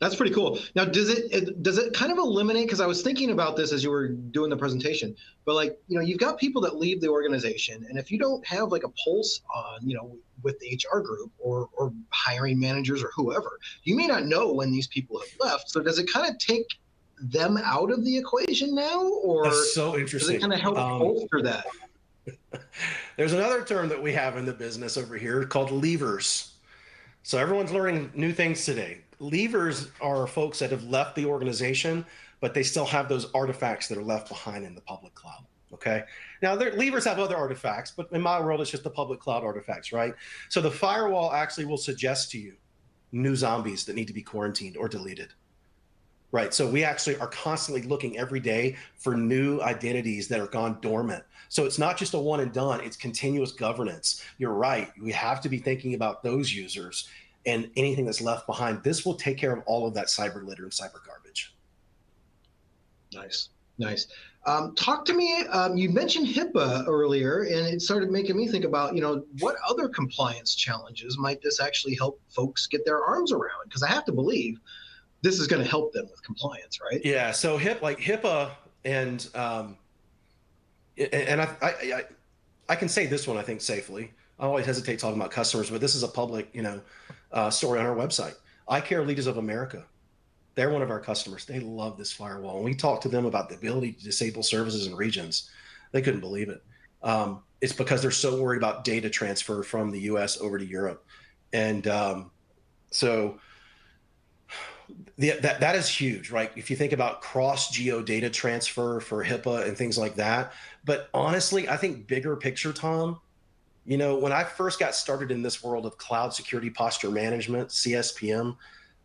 That's pretty cool. Now, does it kind of eliminate? Because I was thinking about this as you were doing the presentation, but like you've got people that leave the organization, and if you don't have like a pulse on with the HR group or hiring managers or whoever, you may not know when these people have left. So does it kind of take them out of the equation now, or That's so does it interesting. kind of help bolster that? There's another term that we have in the business over here called leavers. So everyone's learning new things today. Leavers are folks that have left the organization, but they still have those artifacts that are left behind in the public cloud. Okay. Now, leavers have other artifacts, but in my world, it's just the public cloud artifacts, right? So the firewall actually will suggest to you new zombies that need to be quarantined or deleted. Right. So we actually are constantly looking every day for new identities that are gone dormant. So it's not just a one and done, it's continuous governance. You're right. We have to be thinking about those users and anything that's left behind. This will take care of all of that cyber litter and cyber garbage. Nice. Nice. Talk to me. You mentioned HIPAA earlier, and it started making me think about, what other compliance challenges might this actually help folks get their arms around? Because I have to believe this is going to help them with compliance, right? Yeah. So HIPAA and I can say this one, I think, safely. I always hesitate talking about customers, but this is a public, story on our website. Eye Care Leaders of America. They're one of our customers. They love this firewall. And we talked to them about the ability to disable services in regions. They couldn't believe it. It's because they're so worried about data transfer from the US over to Europe. And so that is huge, right? If you think about cross-geo data transfer for HIPAA and things like that. But honestly, I think bigger picture, Tom, when I first got started in this world of cloud security posture management, CSPM,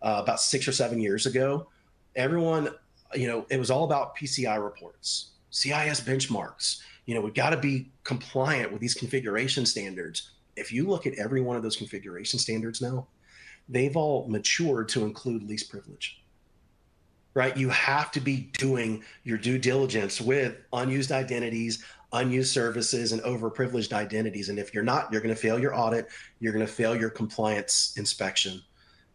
about 6 or 7 years ago, everyone, it was all about PCI reports, CIS benchmarks. We've got to be compliant with these configuration standards. If you look at every one of those configuration standards now, they've all matured to include least privilege, right? You have to be doing your due diligence with unused identities, unused services, and overprivileged identities. And if you're not, you're going to fail your audit. You're going to fail your compliance inspection.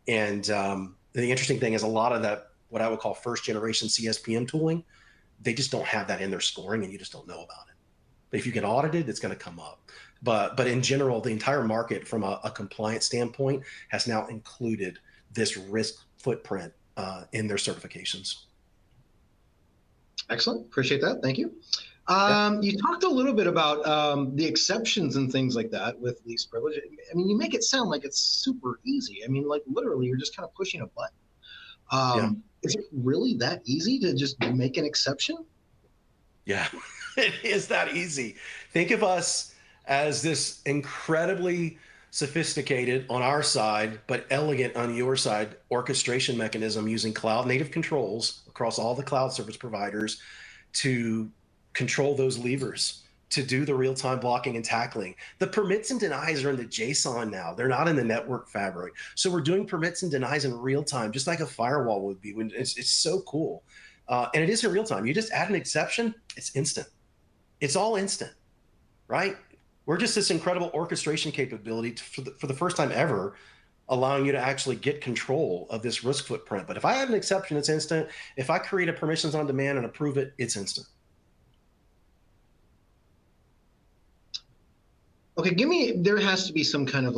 And the interesting thing is a lot of that, what I would call first generation CSPM tooling, they just don't have that in their scoring and you just don't know about it. But if you get audited, it's going to come up. But in general, the entire market from a compliance standpoint has now included this risk footprint in their certifications. Excellent. Appreciate that. Thank you. Yeah. You talked a little bit about the exceptions and things like that with least privilege. I mean, you make it sound like it's super easy. I mean, like literally, you're just kind of pushing a button. Is it really that easy to just make an exception? Yeah, it is that easy. Think of us as this incredibly sophisticated on our side, but elegant on your side orchestration mechanism using cloud native controls across all the cloud service providers to control those levers, to do the real-time blocking and tackling. The permits and denies are in the JSON now. They're not in the network fabric. So we're doing permits and denies in real time, just like a firewall would be. It's so cool. And it is in real time. You just add an exception, it's instant. It's all instant, right? We're just this incredible orchestration capability for the first time ever, allowing you to actually get control of this risk footprint. But if I add an exception, it's instant. If I create a permissions on demand and approve it, it's instant. Okay, there has to be some kind of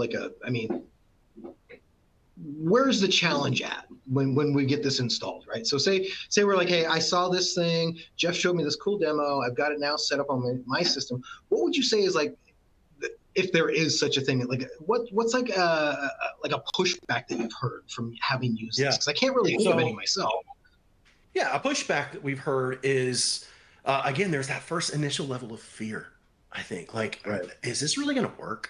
where's the challenge at when we get this installed, right? So say we're like, hey, I saw this thing, Jeff showed me this cool demo, I've got it now set up on my system. What would you say is like, if there is such a thing, like what's like a pushback that you've heard from having used this? Because I can't really think of any myself. Yeah, a pushback that we've heard is, again, there's that first initial level of fear. I think, is this really going to work?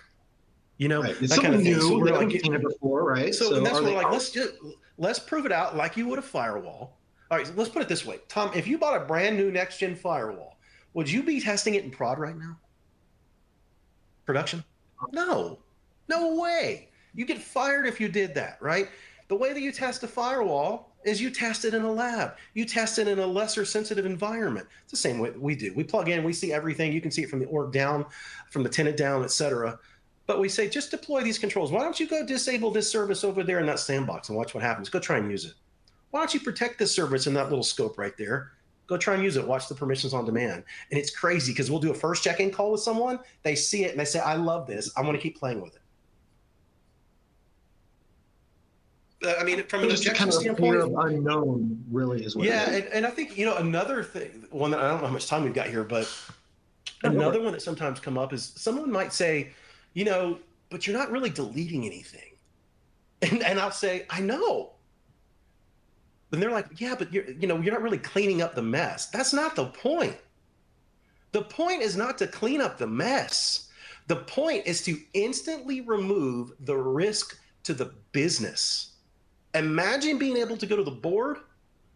Right. It's that kind of thing. New. So we're like, seen it before, right? So and that's where let's prove it out like you would a firewall. All right, so let's put it this way, Tom. If you bought a brand new next gen firewall, would you be testing it in prod right now? Production? No way. You get fired if you did that, right? The way that you test a firewall is you test it in a lab. You test it in a lesser sensitive environment. It's the same way we do. We plug in, we see everything. You can see it from the org down, from the tenant down, et cetera. But we say, just deploy these controls. Why don't you go disable this service over there in that sandbox and watch what happens? Go try and use it. Why don't you protect this service in that little scope right there? Go try and use it. Watch the permissions on demand. And it's crazy because we'll do a first check-in call with someone. They see it and they say, I love this. I want to keep playing with it. I mean, from an Just objection kind of fear standpoint, of unknown really is what yeah. it is. And I think, another thing, one that I don't know how much time we've got here, but No, another one that sometimes come up is someone might say, but you're not really deleting anything. And I'll say, I know. And they're like, yeah, but you're not really cleaning up the mess. That's not the point. The point is not to clean up the mess. The point is to instantly remove the risk to the business. Imagine being able to go to the board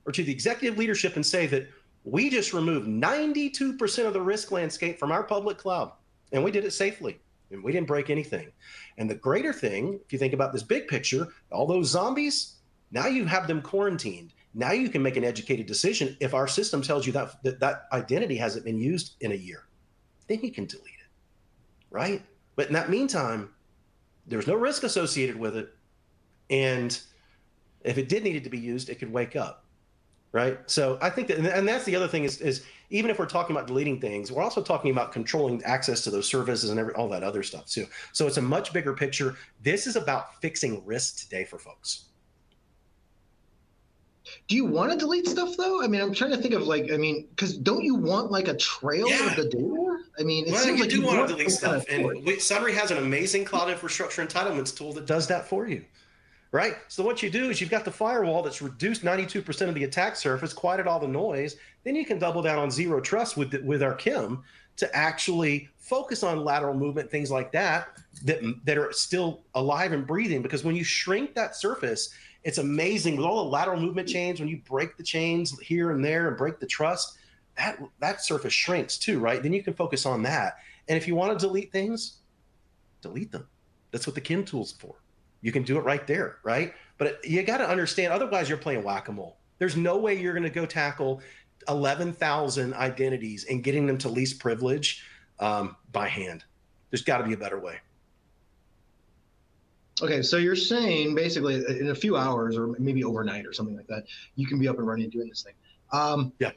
or to the executive leadership and say that we just removed 92% of the risk landscape from our public cloud, and we did it safely, and we didn't break anything. And the greater thing, if you think about this big picture, all those zombies, now you have them quarantined. Now you can make an educated decision. If our system tells you that identity hasn't been used in a year, then you can delete it, right? But in that meantime, there's no risk associated with it. And if it did need it to be used, it could wake up, right? So I think that, and that's the other thing is even if we're talking about deleting things, we're also talking about controlling access to those services and all that other stuff too. So it's a much bigger picture. This is about fixing risk today for folks. Do you want to delete stuff though? I mean, I'm trying to think of because don't you want like a trail of the data? I mean, it seems like you you want want to delete stuff. And Sunry has an amazing cloud infrastructure entitlements tool that does that for you. Right? So what you do is you've got the firewall that's reduced 92% of the attack surface, quieted all the noise. Then you can double down on zero trust with our CIM to actually focus on lateral movement, things like that are still alive and breathing. Because when you shrink that surface, it's amazing with all the lateral movement chains. When you break the chains here and there and break the trust, that surface shrinks too, right? Then you can focus on that. And if you want to delete things, delete them. That's what the CIM tool's for. You can do it right there, right? But you got to understand, otherwise you're playing whack-a-mole. There's no way you're going to go tackle 11,000 identities and getting them to least privilege by hand. There's got to be a better way. Okay, so you're saying basically in a few hours or maybe overnight or something like that, you can be up and running and doing this thing. Yeah.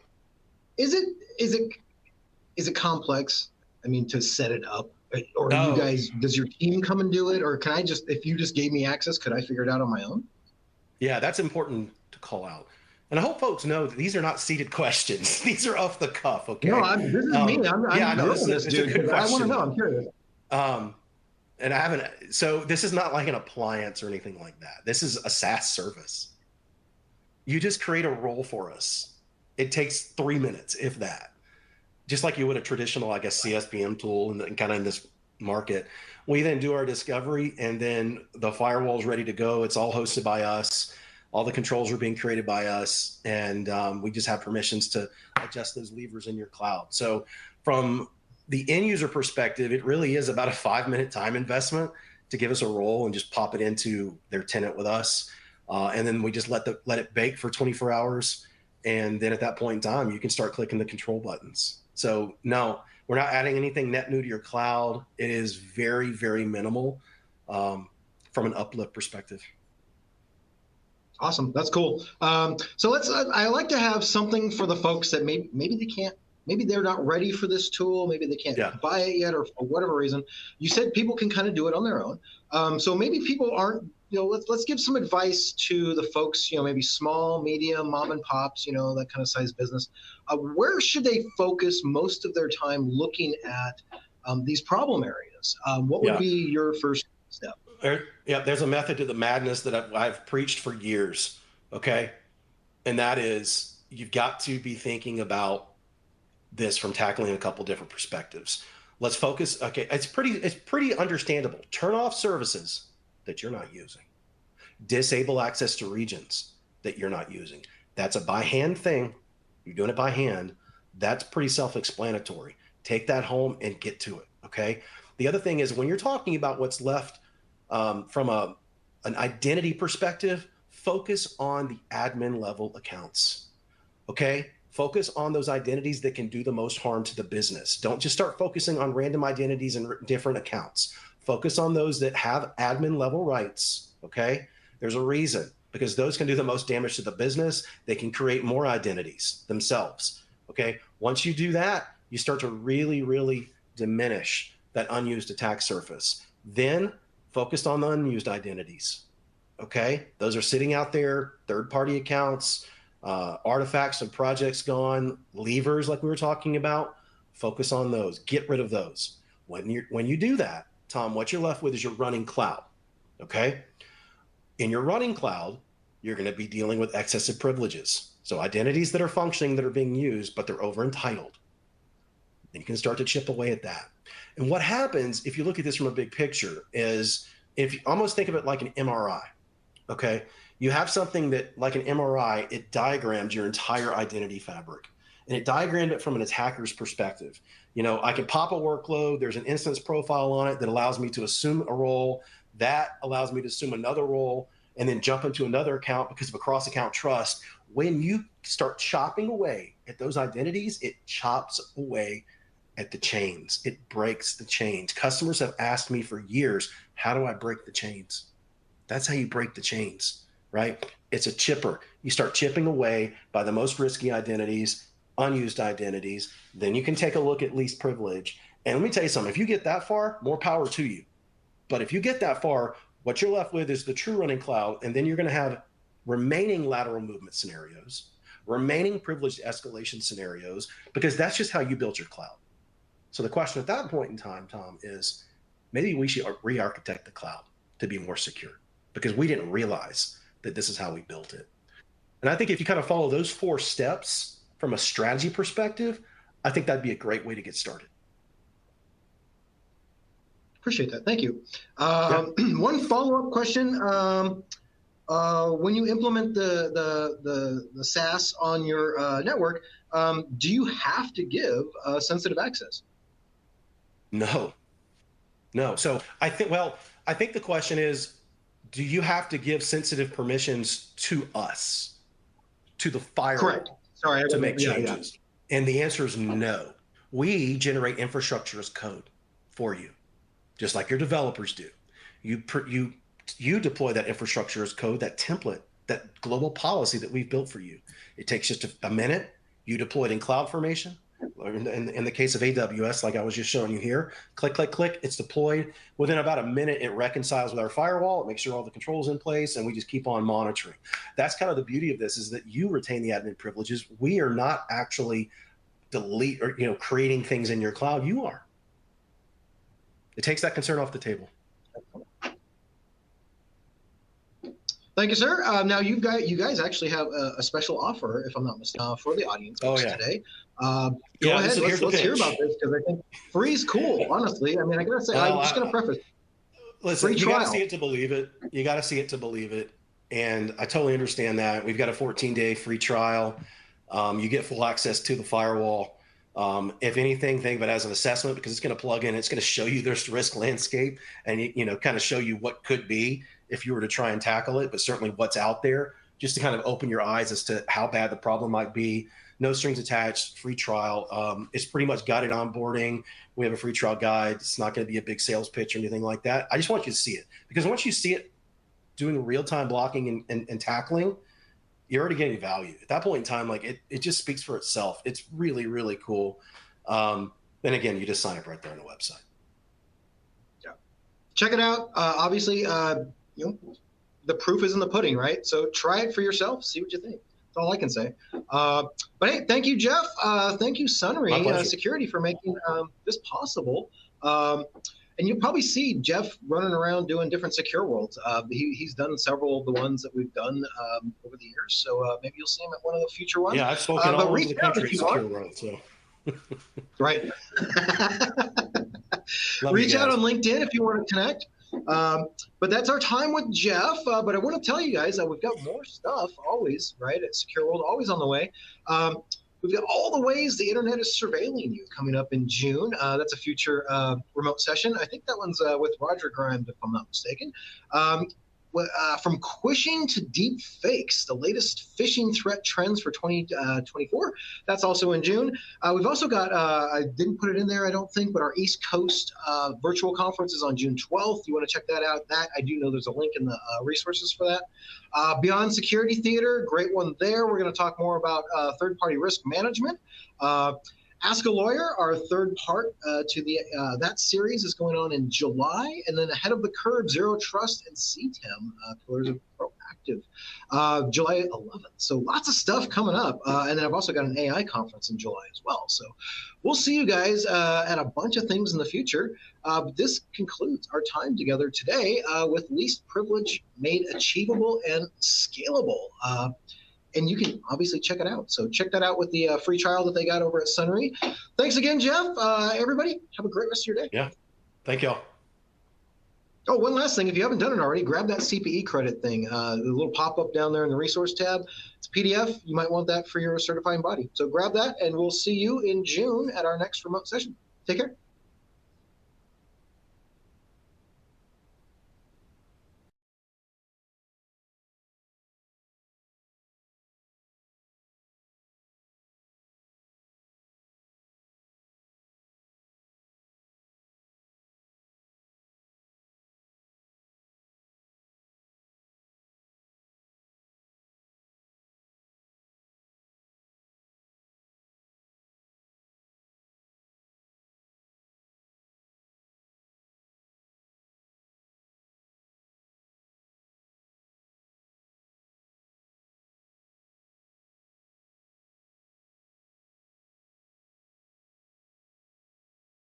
Is it complex? I mean, to set it up? Or you guys, does your team come and do it? Or can I if you just gave me access, could I figure it out on my own? Yeah, that's important to call out. And I hope folks know that these are not seated questions. These are off the cuff, okay? No, this is me. I'm no, this is dude. A good question. I want to know. I'm curious. And I haven't, so this is not like an appliance or anything like that. This is a SaaS service. You just create a role for us. It takes 3 minutes, if that. Just like you would a traditional, I guess, CSPM tool and kind of in this market. We then do our discovery, and then the firewall is ready to go. It's all hosted by us. All the controls are being created by us, and we just have permissions to adjust those levers in your cloud. So from the end user perspective, it really is about a 5-minute time investment to give us a role and just pop it into their tenant with us. And then we just let it bake for 24 hours. And then at that point in time, you can start clicking the control buttons. So no, we're not adding anything net new to your cloud. It is very, very minimal from an uplift perspective. Awesome. That's cool. So I like to have something for the folks that maybe they're not ready for this tool. Maybe they can't buy it yet, or for whatever reason. You said people can kind of do it on their own. So maybe people aren't, let's give some advice to the folks, maybe small, medium, mom and pops, that kind of size business. Where should they focus most of their time looking at these problem areas? What would be your first step? There's a method to the madness that I've preached for years. Okay. And that is, you've got to be thinking about this from tackling a couple different perspectives. Let's focus. Okay. It's pretty understandable. Turn off services that you're not using. Disable access to regions that you're not using. That's a by hand thing. You're doing it by hand. That's pretty self-explanatory. Take that home and get to it. Okay. The other thing is, when you're talking about what's left from an identity perspective, focus on the admin level accounts. Okay. Focus on those identities that can do the most harm to the business. Don't just start focusing on random identities and different accounts. Focus on those that have admin level rights. Okay. There's a reason. because those can do the most damage to the business. They can create more identities themselves. Okay. Once you do that, you start to really, really diminish that unused attack surface. Then focus on the unused identities. Okay. Those are sitting out there, third-party accounts, artifacts and projects gone, levers like we were talking about. Focus on those. Get rid of those. When you do that, Tom, what you're left with is your running cloud. Okay. In your running cloud, you're going to be dealing with excessive privileges. So identities that are functioning, that are being used, but they're over entitled. And you can start to chip away at that. And what happens, if you look at this from a big picture, is if you almost think of it like an MRI, okay? You have something that, like an MRI, it diagrams your entire identity fabric. And it diagrammed it from an attacker's perspective. You know, I can pop a workload, there's an instance profile on it that allows me to assume a role, that allows me to assume another role, and then jump into another account because of a cross-account trust. When you start chopping away at those identities, it chops away at the chains. It breaks the chains. Customers have asked me for years, how do I break the chains? That's how you break the chains, right? It's a chipper. You start chipping away by the most risky identities, unused identities. Then you can take a look at least privilege. And let me tell you something, if you get that far, more power to you. But if you get that far, what you're left with is the true running cloud, and then you're going to have remaining lateral movement scenarios, remaining privileged escalation scenarios, because that's just how you build your cloud. So the question at that point in time, Tom, is maybe we should re-architect the cloud to be more secure, because we didn't realize that this is how we built it. And I think if you kind of follow those 4 steps from a strategy perspective, I think that'd be a great way to get started. Appreciate that. Thank you. One follow-up question. When you implement the SaaS on your network, do you have to give sensitive access? No. So I think the question is, do you have to give sensitive permissions to us, to the firewall? Correct. Sorry, to make changes? Yeah. And the answer is no. We generate infrastructure as code for you, just like your developers do. You deploy that infrastructure as code, that template, that global policy that we've built for you. It takes just a minute. You deploy it in CloudFormation. In the case of AWS, like I was just showing you here, click, click, click, it's deployed. Within about a minute, it reconciles with our firewall. It makes sure all the controls in place, and we just keep on monitoring. That's kind of the beauty of this, is that you retain the admin privileges. We are not actually creating things in your cloud. You are. It takes that concern off the table. Thank you, sir. Now you guys actually have a special offer, if I'm not mistaken, for the audience today. Go ahead. Let's hear about this, because I think free is cool. Honestly, I mean, I gotta say, I'm just gonna preface. Listen, you gotta see it to believe it. You gotta see it to believe it, and I totally understand that. We've got a 14-day free trial. You get full access to the firewall. If anything, think of it as an assessment, because it's going to plug in. It's going to show you this risk landscape, and kind of show you what could be if you were to try and tackle it, but certainly what's out there, just to kind of open your eyes as to how bad the problem might be. No strings attached, free trial. It's pretty much guided onboarding. We have a free trial guide. It's not going to be a big sales pitch or anything like that. I just want you to see it, because once you see it doing real-time blocking and tackling, you're already getting value. At that point in time, like it just speaks for itself. It's really, really cool. Then again, you just sign up right there on the website. Yeah, check it out. Obviously, the proof is in the pudding, right? So try it for yourself. See what you think. That's all I can say. But hey, thank you, Jeff. Thank you, Sunry Security, for making this possible. And you'll probably see Jeff running around doing different secure worlds. He's done several of the ones that we've done over the years. So maybe you'll see him at one of the future ones. Yeah, I've spoken all over the country at secure world. So. Right. Reach out on LinkedIn if you want to connect. But that's our time with Jeff. But I want to tell you guys that we've got more stuff always, right, at Secure World, always on the way. We've got all the ways the internet is surveilling you coming up in June. That's a future remote session. I think that one's with Roger Grimes, if I'm not mistaken. from quishing to deep fakes, the latest phishing threat trends for 2024. That's also in June. We've also got, I didn't put it in there, I don't think, but our East Coast virtual conference is on June 12th. You want to check that out. That I do know there's a link in the resources for that. Beyond Security Theater, great one there. We're going to talk more about third-party risk management. Ask a Lawyer, our third part to the that series is going on in July, and then Ahead of the Curve, Zero Trust, and CTEM, Pillars of Proactive, July 11th. So lots of stuff coming up, and then I've also got an AI conference in July as well. So we'll see you guys at a bunch of things in the future. This concludes our time together today with Least Privilege Made Achievable and Scalable. And you can obviously check it out. So check that out with the free trial that they got over at Sunry. Thanks again, Jeff. Everybody, have a great rest of your day. Yeah. Thank y'all. Oh, one last thing. If you haven't done it already, grab that CPE credit thing. The little pop-up down there in the resource tab. It's a PDF. You might want that for your certifying body. So grab that, and we'll see you in June at our next remote session. Take care.